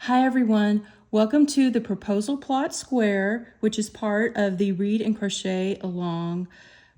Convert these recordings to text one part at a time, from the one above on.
Hi everyone, welcome to the proposal plot square, which is part of the Read and Crochet Along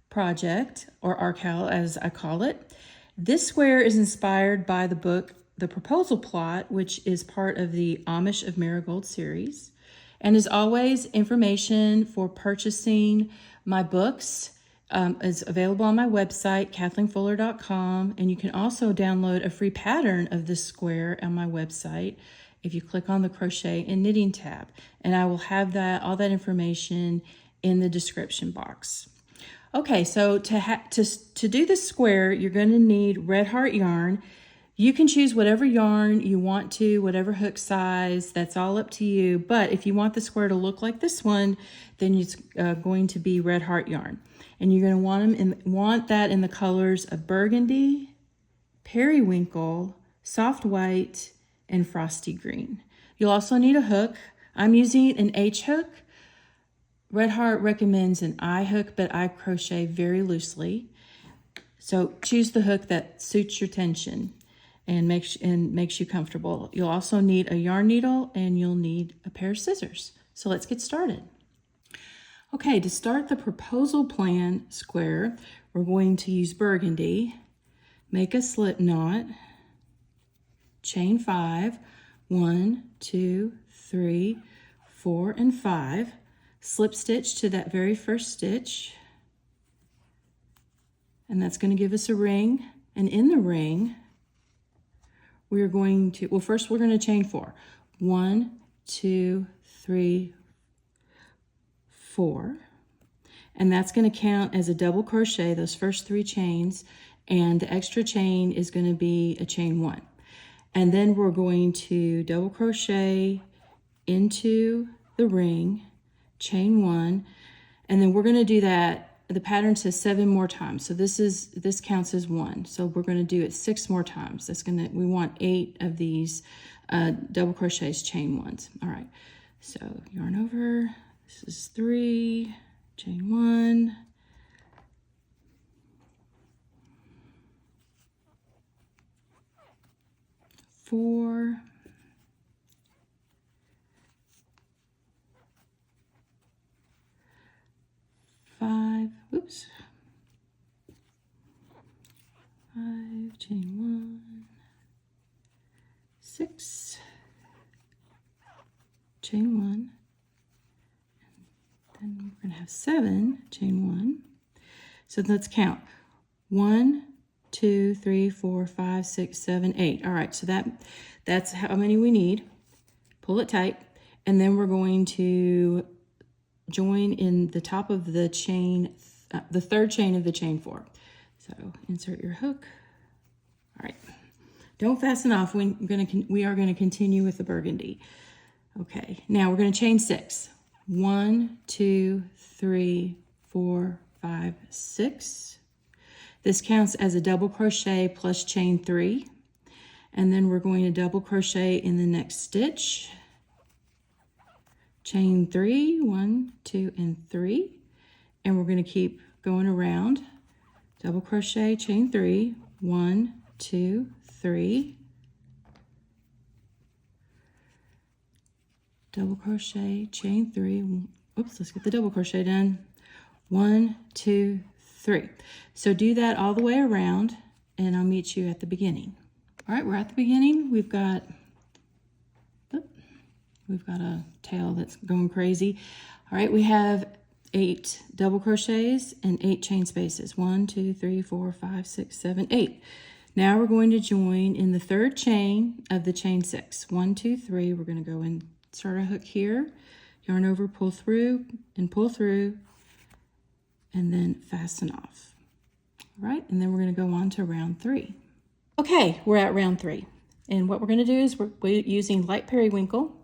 project, or RCAL as I call it. This square is inspired by the book The Proposal Plot, which is part of the Amish of Marigold series. And as always, information for purchasing my books is available on my website, kathleenfuller.com, and you can also download a free pattern of this square on my website if you click on the crochet and knitting tab, and I will have all that information in the description box. Okay, so to do this square, you're going to need red heart yarn. You can choose whatever yarn you want to, whatever hook size, that's all up to you. But if you want the square to look like this one, then it's going to be red heart yarn. And you're going to want that in the colors of burgundy, periwinkle, soft white, and frosty green. You'll also need a hook. I'm using an H hook. Red Heart recommends an I hook, but I crochet very loosely. So choose the hook that suits your tension and makes you comfortable. You'll also need a yarn needle and you'll need a pair of scissors. So let's get started. Okay, to start the proposal plan square, we're going to use burgundy. Make a slip knot. Chain 5, 1, 2, 3, 4, and 5. Slip stitch to that very first stitch. And that's going to give us a ring. And in the ring, we're going to, well, first we're going to chain 4. 1, 2, 3, 4. And that's going to count as a double crochet, those first 3 chains. And the extra chain is going to be a chain 1. And then we're going to double crochet into the ring, chain 1, and then we're going to do that. The pattern says 7 more times, so this counts as 1. So we're going to do it 6 more times. We want 8 of these double crochets, chain 1s. All right. So yarn over. This is 3, chain 1. 4, 5, oops, 5, chain 1, 6, chain 1, and then we're going to have 7, chain 1. So let's count. 1, 2, 3, 4, 5, 6, 7, 8. All right, so that's how many we need. Pull it tight, and then we're going to join in the top of the chain, the third chain of the chain 4. So insert your hook. All right, don't fasten off. We are going to continue with the burgundy. Okay, now we're going to chain 6. 1, 2, 3, 4, 5, 6. This counts as a double crochet plus chain 3. And then we're going to double crochet in the next stitch. Chain 3, 1, 2, and 3. And we're going to keep going around. Double crochet, chain 3, 1, 2, 3. Double crochet, chain 3. Oops, let's get the double crochet done. 1, 2, 3. So do that all the way around, and I'll meet you at the beginning. All right, we're at the beginning. We've got a tail that's going crazy. All right, we have 8 double crochets and 8 chain spaces. 1, 2, 3, 4, 5, 6, 7, 8. Now we're going to join in the third chain of the chain 6. 1, 2, 3. We're going to go and start our hook here, yarn over, pull through, and pull through, and then fasten off. All right, and then we're going to go on to round 3. Okay, we're at round 3. And what we're going to do is we're using light periwinkle.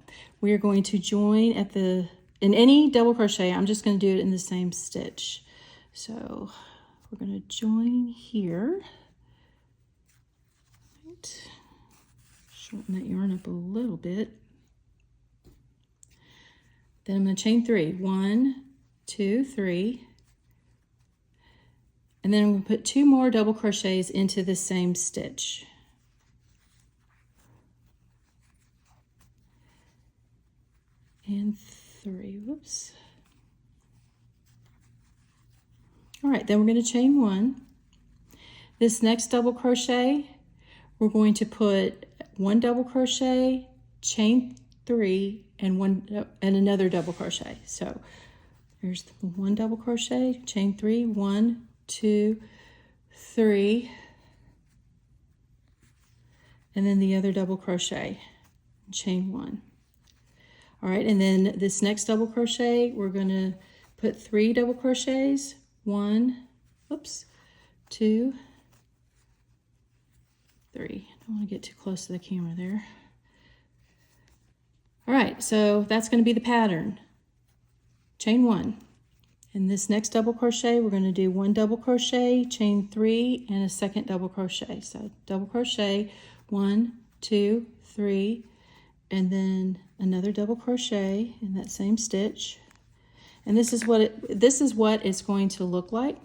We are going to join in any double crochet. I'm just going to do it in the same stitch. So we're going to join here. Right. Shorten that yarn up a little bit. Then I'm going to chain 3. 1, 2, 3. And then I'm going to put 2 more double crochets into the same stitch. and 3. Whoops. All right, then we're going to chain 1. This next double crochet, we're going to put 1 double crochet, chain 3, and another double crochet. So there's 1 double crochet, chain 3, 1, 2, 3, and then the other double crochet, chain 1. All right, and then this next double crochet, we're going to put 3 double crochets, 1, oops, 2, 3. I don't want to get too close to the camera there. All right, so that's going to be the pattern. Chain 1. In this next double crochet, we're going to do 1 double crochet, chain 3, and a second double crochet. So double crochet, 1, 2, 3, and then another double crochet in that same stitch. And this is what it's going to look like.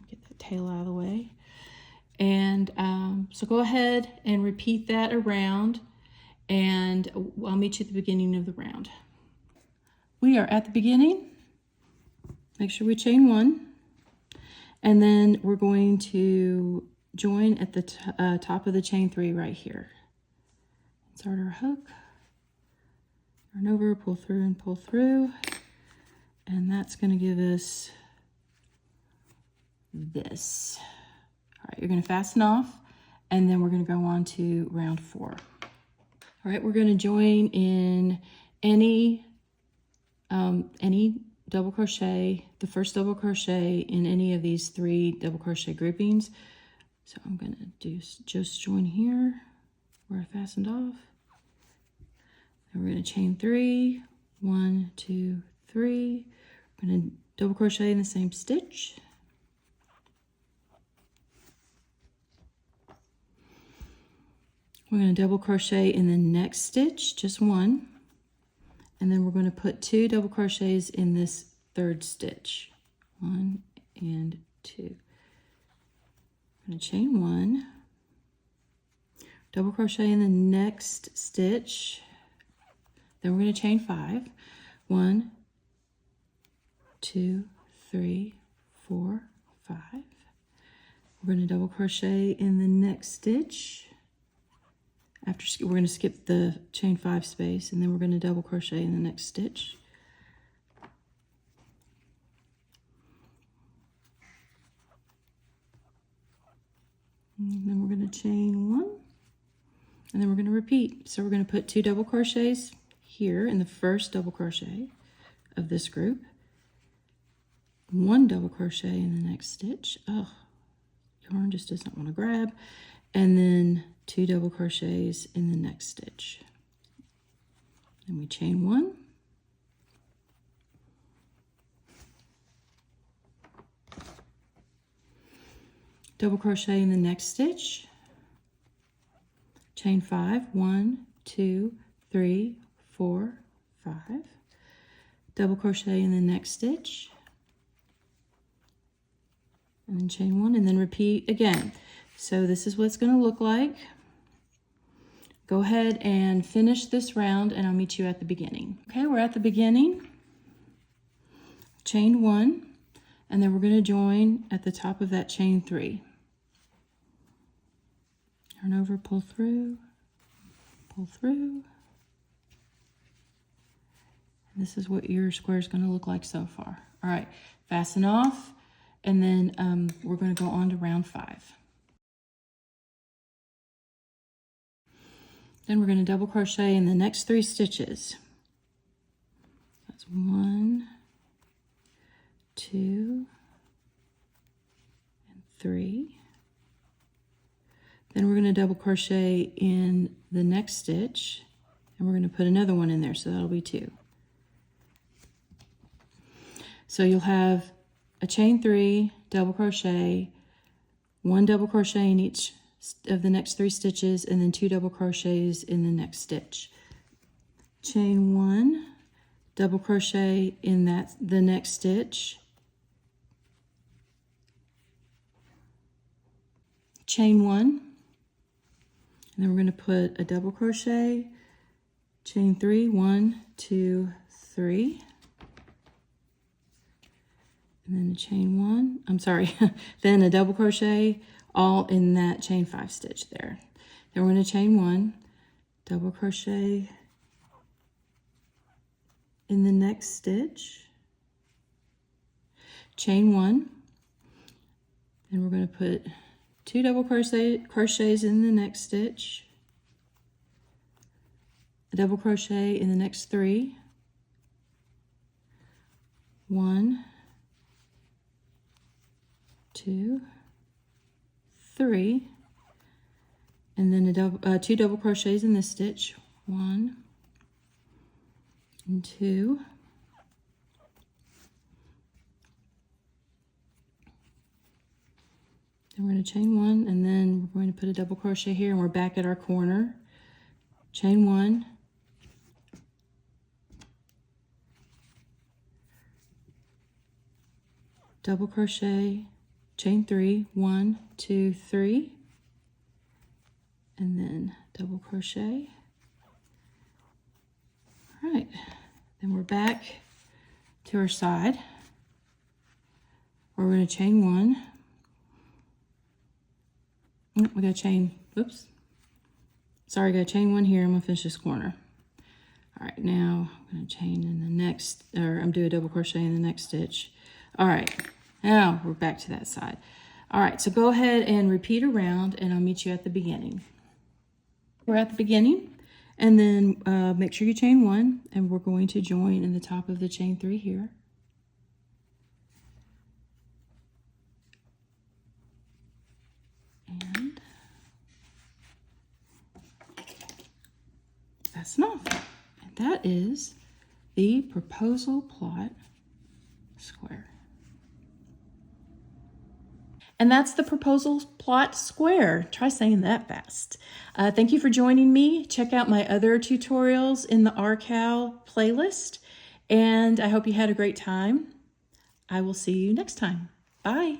Get that tail out of the way. And so go ahead and repeat that around, and I'll meet you at the beginning of the round. We are at the beginning. Make sure we chain 1, and then we're going to join at the top of the chain 3 right here. Insert our hook, turn over, pull through and pull through, and that's going to give us this. All right, you're going to fasten off, and then we're going to go on to round 4. All right, we're going to join in any double crochet, the first double crochet in any of these 3 double crochet groupings. So I'm going to do just join here where I fastened off. Then we're going to chain 3, 1, 2, 3. We're going to double crochet in the same stitch. We're going to double crochet in the next stitch, just 1. And then we're going to put 2 double crochets in this 3rd stitch, 1 and 2. I'm going to chain 1, double crochet in the next stitch, then we're going to chain 5, 1, 2, 3, 4, 5. We're going to double crochet in the next stitch. We're going to skip the chain 5 space, and then we're going to double crochet in the next stitch. And then we're going to chain 1, and then we're going to repeat. So we're going to put 2 double crochets here in the first double crochet of this group, 1 double crochet in the next stitch. Oh, yarn just doesn't want to grab. And then 2 double crochets in the next stitch. And we chain 1. Double crochet in the next stitch. Chain 5, 1, 2, 3, 4, 5. Double crochet in the next stitch. And then chain 1, and then repeat again. So this is what it's going to look like. Go ahead and finish this round, and I'll meet you at the beginning. Okay, we're at the beginning. Chain 1, and then we're going to join at the top of that chain 3. Turn over, pull through, pull through. And this is what your square is going to look like so far. All right, fasten off, and then we're going to go on to round 5. Then we're going to double crochet in the next 3 stitches. That's 1, 2, and 3. Then we're going to double crochet in the next stitch, and we're going to put another one in there, so that'll be 2. So you'll have a chain 3, double crochet, 1 double crochet in each of the next 3 stitches, and then 2 double crochets in the next stitch. Chain 1, double crochet in the next stitch, chain 1, and then we're going to put a double crochet, chain 3, 1, 2, 3, and then a chain 1, I'm sorry, then a double crochet all in that chain 5 stitch there. Then we're going to chain 1, double crochet in the next stitch, chain 1, then we're going to put 2 double crochets in the next stitch, a double crochet in the next 3, 1, 2, 3, and then 2 double crochets in this stitch, 1 and 2, then we're going to chain 1, and then we're going to put a double crochet here, and we're back at our corner, chain 1, double crochet, chain 3, 1, 2, 3, and then double crochet. All right, then we're back to our side. We're going to chain 1. Oh, we got to chain, oops. Sorry, got to chain 1 here. I'm going to finish this corner. All right, now I'm going to chain in the next, or I'm doing a double crochet in the next stitch. All right, now we're back to that side. All right, so go ahead and repeat around, and I'll meet you at the beginning. We're at the beginning, and then make sure you chain 1, and we're going to join in the top of the chain 3 here. And that's enough. And that is the proposal plot square. And that's the proposal plot square. Try saying that fast. Thank you for joining me. Check out my other tutorials in the RCal playlist. And I hope you had a great time. I will see you next time. Bye.